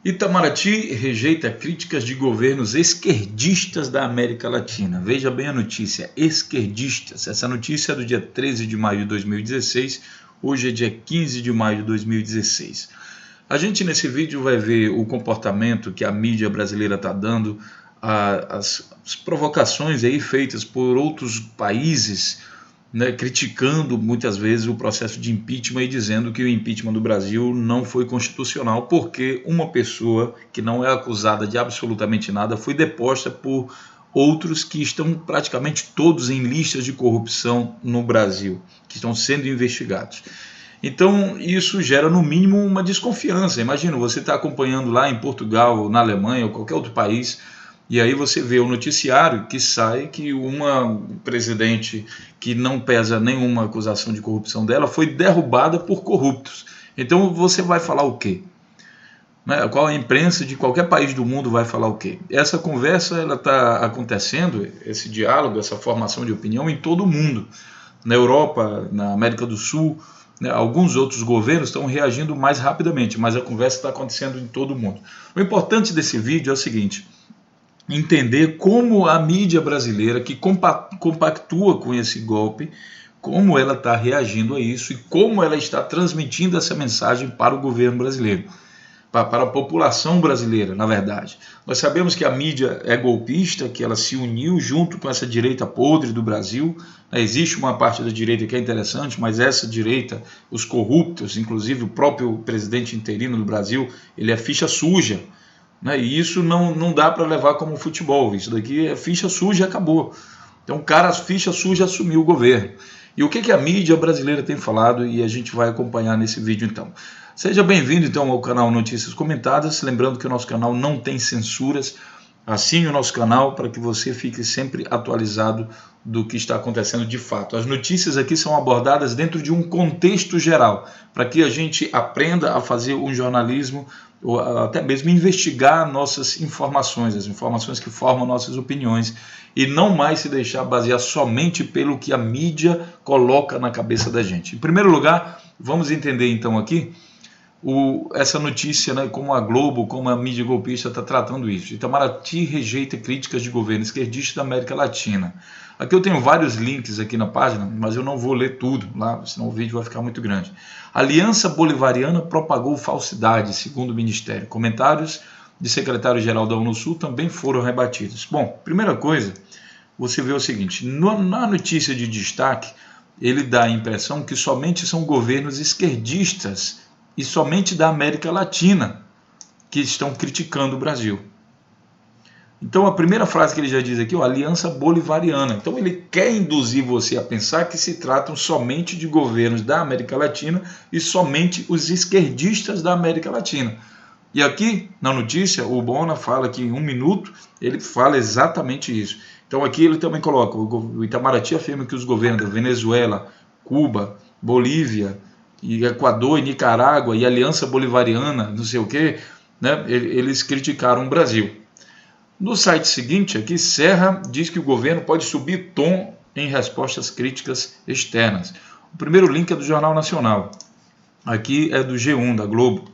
Itamaraty rejeita críticas de governos esquerdistas da América Latina. Veja bem a notícia, esquerdistas. Essa notícia é do dia 13 de maio de 2016, hoje é dia 15 de maio de 2016. A gente nesse vídeo vai ver o comportamento que a mídia brasileira está dando, as provocações aí feitas por outros países, né, criticando muitas vezes o processo de impeachment e dizendo que o impeachment do Brasil não foi constitucional porque uma pessoa que não é acusada de absolutamente nada foi deposta por outros que estão praticamente todos em listas de corrupção no Brasil, que estão sendo investigados. Então isso gera no mínimo uma desconfiança. Imagina, você está acompanhando lá em Portugal, na Alemanha ou qualquer outro país, e aí você vê o noticiário que sai que uma presidente que não pesa nenhuma acusação de corrupção dela foi derrubada por corruptos. Então você vai falar o quê? Qual a imprensa de qualquer país do mundo vai falar o quê? Essa conversa ela está acontecendo, esse diálogo, essa formação de opinião em todo o mundo. Na Europa, na América do Sul, né, alguns outros governos estão reagindo mais rapidamente, mas a conversa está acontecendo em todo o mundo. O importante desse vídeo é o seguinte: entender como a mídia brasileira que compactua com esse golpe, como ela está reagindo a isso e como ela está transmitindo essa mensagem para o governo brasileiro, para a população brasileira, na verdade. Nós sabemos que a mídia é golpista, que ela se uniu junto com essa direita podre do Brasil. Existe uma parte da direita que é interessante, mas essa direita, os corruptos, inclusive o próprio presidente interino do Brasil, ele é ficha suja. E isso não dá para levar como futebol, isso daqui é ficha suja e acabou. Então o cara, ficha suja, assumiu o governo. E o que a mídia brasileira tem falado, e a gente vai acompanhar nesse vídeo então. Seja bem-vindo então ao canal Notícias Comentadas, lembrando que o nosso canal não tem censuras. Assine o nosso canal para que você fique sempre atualizado do que está acontecendo de fato. As notícias aqui são abordadas dentro de um contexto geral, para que a gente aprenda a fazer um jornalismo, ou até mesmo investigar nossas informações, as informações que formam nossas opiniões, e não mais se deixar basear somente pelo que a mídia coloca na cabeça da gente. Em primeiro lugar, vamos entender então aqui essa notícia, né, como a Globo, como a mídia golpista está tratando isso. Itamaraty rejeita críticas de governo esquerdista da América Latina. Aqui eu tenho vários links aqui na página, mas eu não vou ler tudo lá, senão o vídeo vai ficar muito grande. A Aliança Bolivariana propagou falsidades, segundo o Ministério. Comentários de secretário-geral da Unosul também foram rebatidos. Bom, primeira coisa, você vê o seguinte: na notícia de destaque, ele dá a impressão que somente são governos esquerdistas e somente da América Latina que estão criticando o Brasil. Então a primeira frase que ele já diz aqui, Aliança Bolivariana. Então ele quer induzir você a pensar que se tratam somente de governos da América Latina e somente os esquerdistas da América Latina. E aqui na notícia o Bona fala que em 1 minuto ele fala exatamente isso. Então aqui ele também coloca, o Itamaraty afirma que os governos da Venezuela, Cuba, Bolívia, e Equador e Nicarágua e Aliança Bolivariana, não sei o que, né, eles criticaram o Brasil. No site seguinte, aqui, Serra diz que o governo pode subir tom em respostas críticas externas. O primeiro link é do Jornal Nacional. Aqui é do G1, da Globo.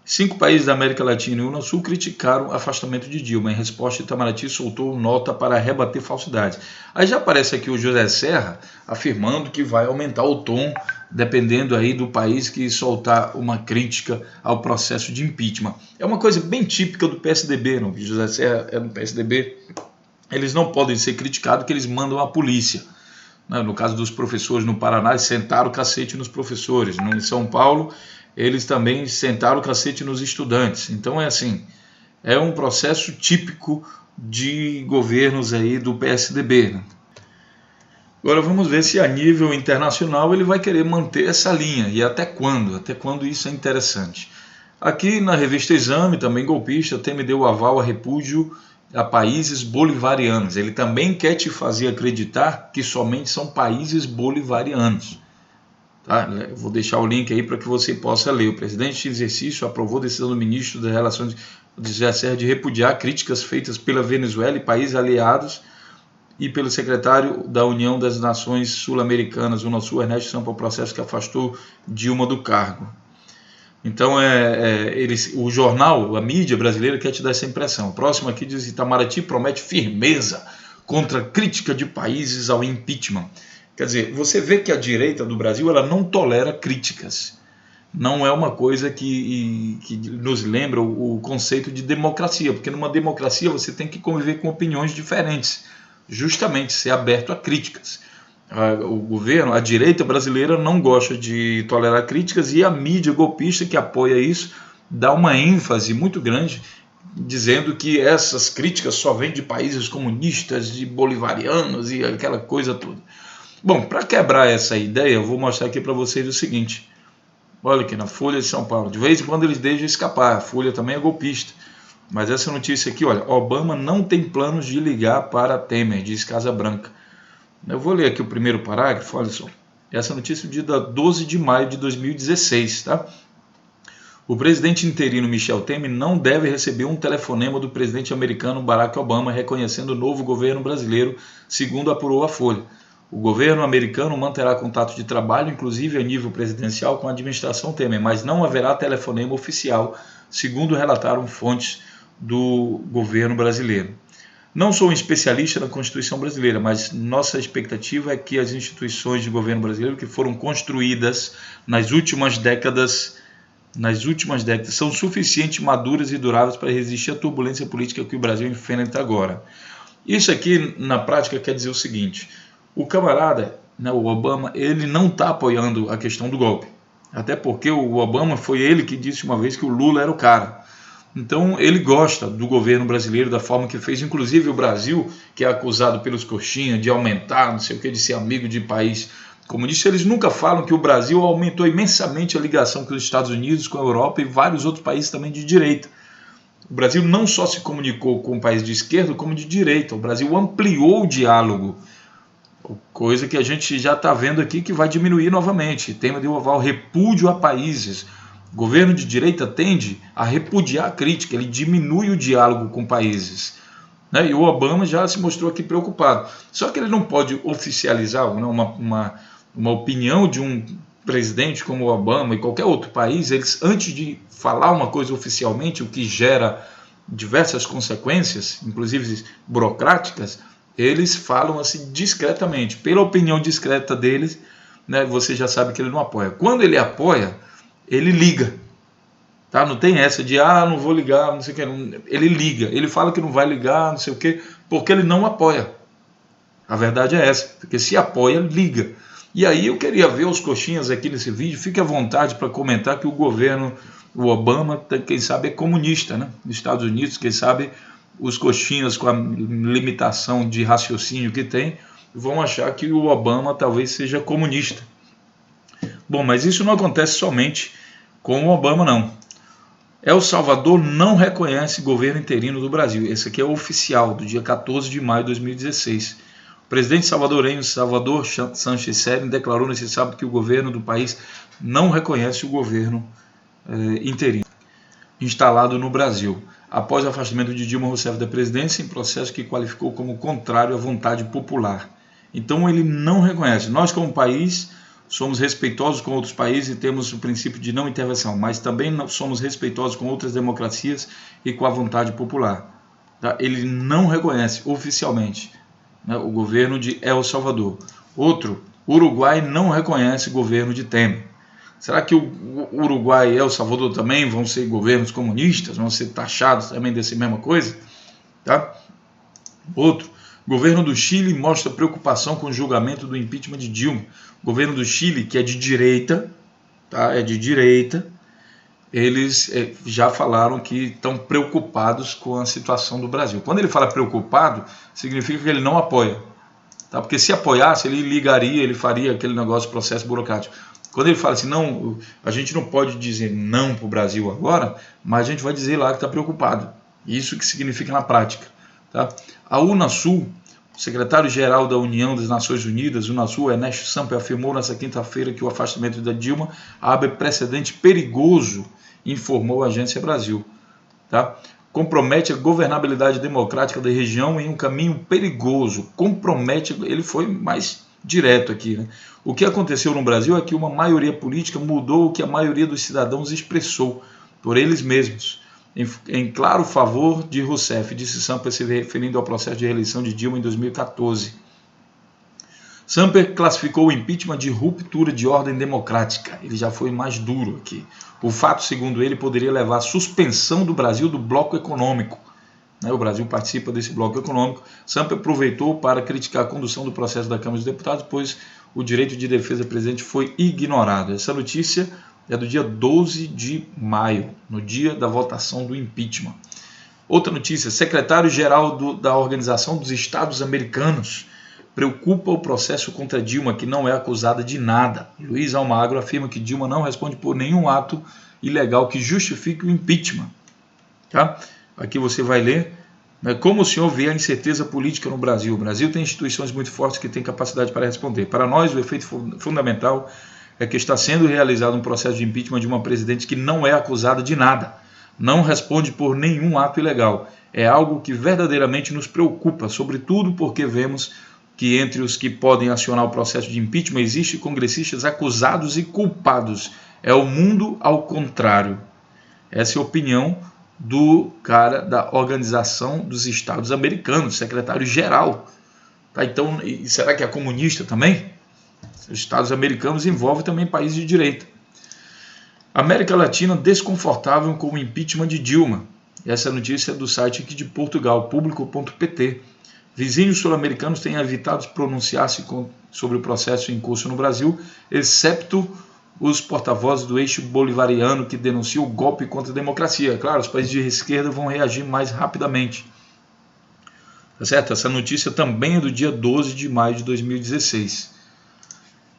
5 países da América Latina e Unosul criticaram o afastamento de Dilma. Em resposta, Itamaraty soltou nota para rebater falsidades. Aí já aparece aqui o José Serra afirmando que vai aumentar o tom dependendo aí do país que soltar uma crítica ao processo de impeachment. É uma coisa bem típica do PSDB, não? José Serra é do PSDB. Eles não podem ser criticados porque eles mandam a polícia. No caso dos professores no Paraná, eles sentaram o cacete nos professores. Em São Paulo, eles também sentaram o cacete nos estudantes. Então é assim, é um processo típico de governos aí do PSDB, né? Agora vamos ver se a nível internacional ele vai querer manter essa linha e até quando isso é interessante. Aqui na revista Exame, também golpista, Temer deu aval a repúdio a países bolivarianos. Ele também quer te fazer acreditar que somente são países bolivarianos. Tá? Eu vou deixar o link aí para que você possa ler. O presidente de exercício aprovou a decisão do ministro das Relações de José Serra de repudiar críticas feitas pela Venezuela e países aliados e pelo secretário da União das Nações Sul-Americanas, Unosul, Ernesto Sampa, o processo que afastou Dilma do cargo. Então, o jornal, a mídia brasileira quer te dar essa impressão. O próximo aqui diz: Itamaraty promete firmeza contra a crítica de países ao impeachment. Quer dizer, você vê que a direita do Brasil ela não tolera críticas. Não é uma coisa que nos lembra o conceito de democracia, porque numa democracia você tem que conviver com opiniões diferentes, justamente ser aberto a críticas. O governo, a direita brasileira não gosta de tolerar críticas e a mídia golpista que apoia isso dá uma ênfase muito grande, dizendo que essas críticas só vêm de países comunistas, de bolivarianos e aquela coisa toda. Bom, para quebrar essa ideia, eu vou mostrar aqui para vocês o seguinte. Olha aqui na Folha de São Paulo. De vez em quando eles deixam escapar. A Folha também é golpista. Mas essa notícia aqui, olha. Obama não tem planos de ligar para Temer, diz Casa Branca. Eu vou ler aqui o primeiro parágrafo, olha só. Essa notícia é de 12 de maio de 2016, tá? O presidente interino Michel Temer não deve receber um telefonema do presidente americano Barack Obama reconhecendo o novo governo brasileiro, segundo apurou a Folha. O governo americano manterá contato de trabalho, inclusive a nível presidencial, com a administração Temer, mas não haverá telefonema oficial, segundo relataram fontes do governo brasileiro. Não sou um especialista na Constituição brasileira, mas nossa expectativa é que as instituições de governo brasileiro que foram construídas nas últimas décadas são suficientemente maduras e duráveis para resistir à turbulência política que o Brasil enfrenta agora. Isso aqui, na prática, quer dizer o seguinte: o camarada, o Obama, ele não está apoiando a questão do golpe. Até porque o Obama foi ele que disse uma vez que o Lula era o cara. Então ele gosta do governo brasileiro, da forma que fez. Inclusive o Brasil, que é acusado pelos coxinhas de aumentar, não sei o que, de ser amigo de país comunista, eles nunca falam que o Brasil aumentou imensamente a ligação com os Estados Unidos, com a Europa e vários outros países também de direita. O Brasil não só se comunicou com o país de esquerda, como de direita. O Brasil ampliou o diálogo. Coisa que a gente já está vendo aqui que vai diminuir novamente. Tema de oval repúdio a países. O governo de direita tende a repudiar a crítica, ele diminui o diálogo com países. Né? E o Obama já se mostrou aqui preocupado. Só que ele não pode oficializar uma opinião de um presidente como o Obama e qualquer outro país. Eles, antes de falar uma coisa oficialmente, o que gera diversas consequências, inclusive burocráticas, eles falam assim discretamente. Pela opinião discreta deles, né, você já sabe que ele não apoia. Quando ele apoia, ele liga. Tá? Não tem essa de, não vou ligar, não sei o que. Ele liga. Ele fala que não vai ligar, não sei o que, porque ele não apoia. A verdade é essa. Porque se apoia, liga. E aí eu queria ver os coxinhas aqui nesse vídeo. Fique à vontade para comentar que o governo, o Obama, quem sabe é comunista, né? Nos Estados Unidos, quem sabe os coxinhas, com a limitação de raciocínio que tem, vão achar que o Obama talvez seja comunista. Bom, mas isso não acontece somente com o Obama, não. El Salvador não reconhece governo interino do Brasil. Esse aqui é o oficial, do dia 14 de maio de 2016. O presidente salvadorenho Salvador Sánchez Serem declarou nesse sábado que o governo do país não reconhece o governo interino instalado no Brasil, após o afastamento de Dilma Rousseff da presidência, em processo que qualificou como contrário à vontade popular. Então ele não reconhece. Nós, como país, somos respeitosos com outros países e temos o princípio de não intervenção, mas também somos respeitosos com outras democracias e com a vontade popular. Tá? Ele não reconhece oficialmente, né, o governo de El Salvador. Outro, Uruguai não reconhece o governo de Temer. Será que o Uruguai e El Salvador também vão ser governos comunistas? Vão ser taxados também dessa mesma coisa? Tá? Outro, o governo do Chile mostra preocupação com o julgamento do impeachment de Dilma. O governo do Chile, que é de direita, tá? É de direita, eles já falaram que estão preocupados com a situação do Brasil. Quando ele fala preocupado, significa que ele não apoia. Tá? Porque se apoiasse, ele ligaria, ele faria aquele negócio, processo burocrático. Quando ele fala assim, não, a gente não pode dizer não para o Brasil agora, mas a gente vai dizer lá que está preocupado. Isso que significa na prática. Tá? A Unasul, o secretário-geral da União das Nações Unidas, Unasul, Ernesto Samper, afirmou nesta quinta-feira que o afastamento da Dilma abre precedente perigoso, informou a Agência Brasil. Tá? Compromete a governabilidade democrática da região em um caminho perigoso. Compromete, ele foi mais direto aqui, né? O que aconteceu no Brasil é que uma maioria política mudou o que a maioria dos cidadãos expressou por eles mesmos, em claro favor de Rousseff, disse Samper, se referindo ao processo de reeleição de Dilma em 2014. Samper classificou o impeachment de ruptura de ordem democrática. Ele já foi mais duro aqui. O fato, segundo ele, poderia levar à suspensão do Brasil do bloco econômico. O Brasil participa desse bloco econômico. Samper aproveitou para criticar a condução do processo da Câmara dos Deputados, pois o direito de defesa do presidente foi ignorado. Essa notícia é do dia 12 de maio, no dia da votação do impeachment. Outra notícia: secretário-geral da Organização dos Estados Americanos preocupa o processo contra Dilma, que não é acusada de nada. Luiz Almagro afirma que Dilma não responde por nenhum ato ilegal que justifique o impeachment. Tá? Aqui você vai ler, né, como o senhor vê a incerteza política no Brasil. O Brasil tem instituições muito fortes que têm capacidade para responder. Para nós, o efeito fundamental é que está sendo realizado um processo de impeachment de uma presidente que não é acusada de nada, não responde por nenhum ato ilegal. É algo que verdadeiramente nos preocupa, sobretudo porque vemos que entre os que podem acionar o processo de impeachment existem congressistas acusados e culpados. É o mundo ao contrário. Essa é a opinião do cara da Organização dos Estados Americanos, secretário-geral. Tá, então, será que é comunista também? Os Estados Americanos envolve também países de direita. América Latina desconfortável com o impeachment de Dilma. Essa notícia é do site aqui de Portugal, público.pt. Vizinhos sul-americanos têm evitado pronunciar-se sobre o processo em curso no Brasil, excepto os porta-vozes do eixo bolivariano que denunciam o golpe contra a democracia. Claro, os países de esquerda vão reagir mais rapidamente. Tá certo? Essa notícia também é do dia 12 de maio de 2016.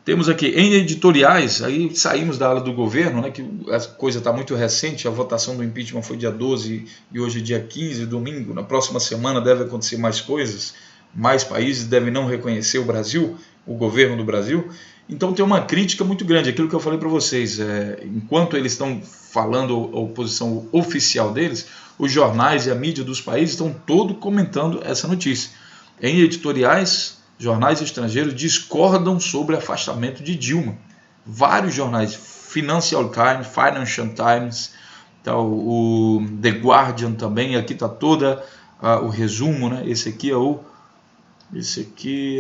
Temos aqui, em editoriais, aí saímos da ala do governo, né, que a coisa está muito recente, a votação do impeachment foi dia 12 e hoje é dia 15, domingo. Na próxima semana deve acontecer mais coisas, mais países devem não reconhecer o Brasil, o governo do Brasil. Então tem uma crítica muito grande, aquilo que eu falei para vocês, enquanto eles estão falando a posição oficial deles, os jornais e a mídia dos países estão todos comentando essa notícia. Em editoriais, jornais estrangeiros discordam sobre o afastamento de Dilma. Vários jornais, Financial Times, tá, o The Guardian também, aqui está todo o resumo, né? Esse aqui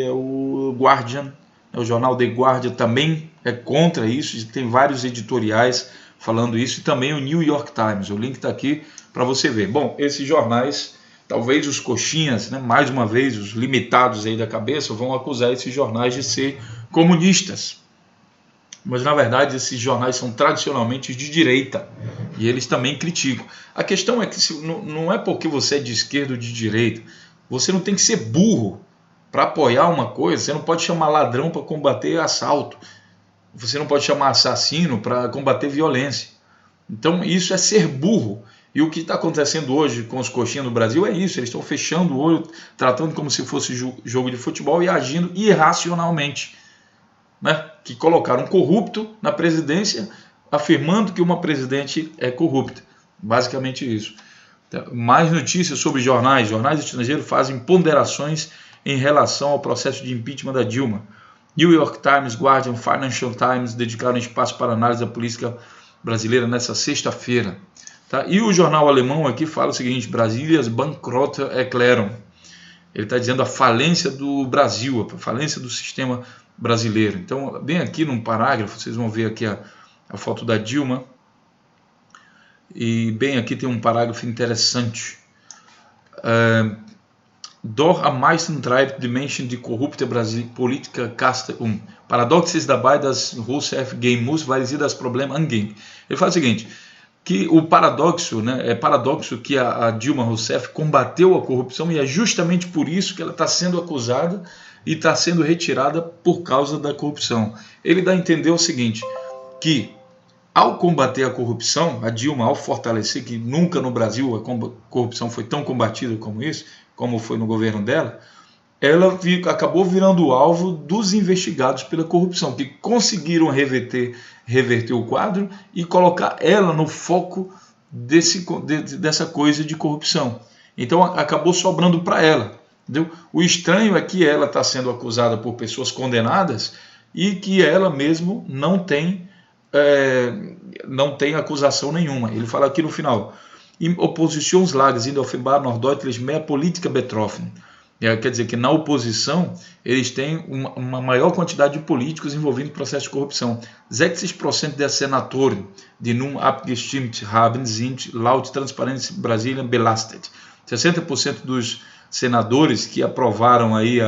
é o Guardian, o jornal The Guardian também é contra isso, tem vários editoriais falando isso, e também o New York Times, o link está aqui para você ver. Bom, esses jornais, talvez os coxinhas, né, mais uma vez, os limitados aí da cabeça, vão acusar esses jornais de ser comunistas. Mas, na verdade, esses jornais são tradicionalmente de direita e eles também criticam. A questão é que não é porque você é de esquerda ou de direita, você não tem que ser burro para apoiar uma coisa. Você não pode chamar ladrão para combater assalto, você não pode chamar assassino para combater violência. Então, isso é ser burro. E o que está acontecendo hoje com os coxinhas no Brasil é isso, eles estão fechando o olho, tratando como se fosse jogo de futebol e agindo irracionalmente, né? Que colocaram um corrupto na presidência, afirmando que uma presidente é corrupta. Basicamente isso. Mais notícias sobre jornais. Jornais estrangeiros fazem ponderações em relação ao processo de impeachment da Dilma. New York Times, Guardian, Financial Times dedicaram espaço para análise da política brasileira nessa sexta-feira. Tá? E o jornal alemão aqui fala o seguinte: Brasílias bankrota erklären. Ele está dizendo a falência do Brasil, a falência do sistema brasileiro. Então, bem aqui num parágrafo, vocês vão ver aqui a foto da Dilma, e bem aqui tem um parágrafo interessante. Doch am meisten treibt die Menschen die korrupte Politiker Kaste Paradox ist dabei, dass Rousseff gehen muss, weil sie das Problem angehen. Ele fala o seguinte, que o paradoxo, né, é paradoxo que a Dilma Rousseff combateu a corrupção e é justamente por isso que ela está sendo acusada e está sendo retirada por causa da corrupção. Ele dá a entender o seguinte, que ao combater a corrupção, a Dilma, ao fortalecer, que nunca no Brasil a corrupção foi tão combatida como isso, como foi no governo dela, ela acabou virando alvo dos investigados pela corrupção, que conseguiram reverter o quadro e colocar ela no foco dessa coisa de corrupção. Então acabou sobrando para ela. Entendeu? O estranho é que ela está sendo acusada por pessoas condenadas e que ela mesmo não tem acusação nenhuma. Ele fala aqui no final: Oppositionslagers in der offenbar noch deutlich mehr Politiker betroffen. Quer dizer que na oposição eles têm uma maior quantidade de políticos envolvidos no processo de corrupção. 60% der Senatoren, die nun abgestimmt haben, sind laut Transparenz Brasilien belastet. 60% dos senadores que aprovaram aí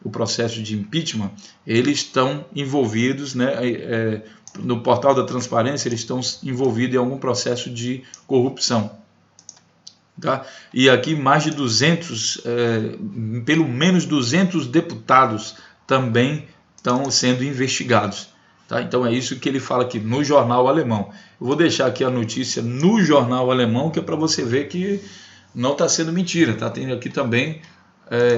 o processo de impeachment, eles estão envolvidos, né, no portal da transparência, eles estão envolvidos em algum processo de corrupção. Tá? E aqui mais de 200, pelo menos 200 deputados também estão sendo investigados. Tá? Então é isso que ele fala aqui no jornal alemão. Eu vou deixar aqui a notícia no jornal alemão, que é para você ver que não está sendo mentira. Tá? Tem aqui também,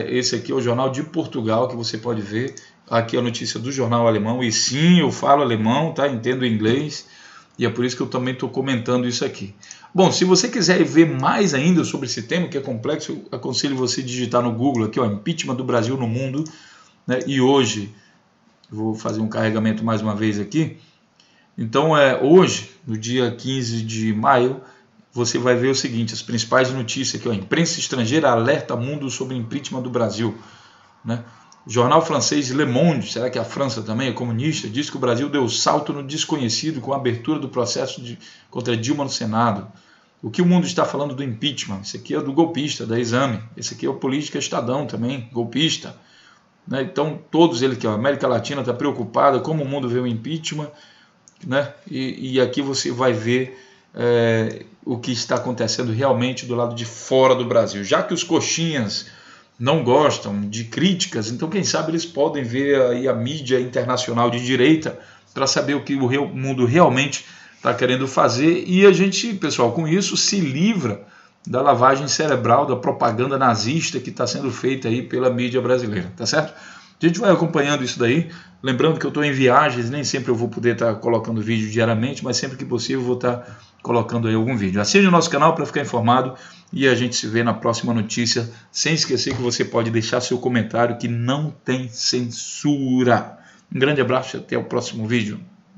esse aqui é o jornal de Portugal, que você pode ver. Aqui a notícia do jornal alemão. E sim, eu falo alemão, tá? Entendo inglês. E é por isso que eu também estou comentando isso aqui. Bom, se você quiser ver mais ainda sobre esse tema, que é complexo, eu aconselho você digitar no Google aqui, ó, impeachment do Brasil no mundo, né? E hoje, vou fazer um carregamento mais uma vez aqui. Então, hoje, no dia 15 de maio, você vai ver o seguinte: as principais notícias aqui, ó, imprensa estrangeira alerta mundo sobre impeachment do Brasil, né? Jornal francês Le Monde, será que a França também é comunista? Diz que o Brasil deu salto no desconhecido com a abertura do processo contra Dilma no Senado. O que o mundo está falando do impeachment? Esse aqui é do golpista, da Exame. Esse aqui é o Política Estadão também, golpista. Né? Então, todos eles aqui, a América Latina está preocupada, como o mundo vê o impeachment. Né? E aqui você vai ver o que está acontecendo realmente do lado de fora do Brasil. Já que os coxinhas não gostam de críticas, então quem sabe eles podem ver aí a mídia internacional de direita para saber o que o mundo realmente está querendo fazer, e a gente, pessoal, com isso se livra da lavagem cerebral, da propaganda nazista que está sendo feita aí pela mídia brasileira, tá certo? A gente vai acompanhando isso daí, lembrando que eu estou em viagens, nem sempre eu vou poder estar colocando vídeo diariamente, mas sempre que possível eu vou estar colocando aí algum vídeo. Assine o nosso canal para ficar informado e a gente se vê na próxima notícia, sem esquecer que você pode deixar seu comentário, que não tem censura. Um grande abraço e até o próximo vídeo.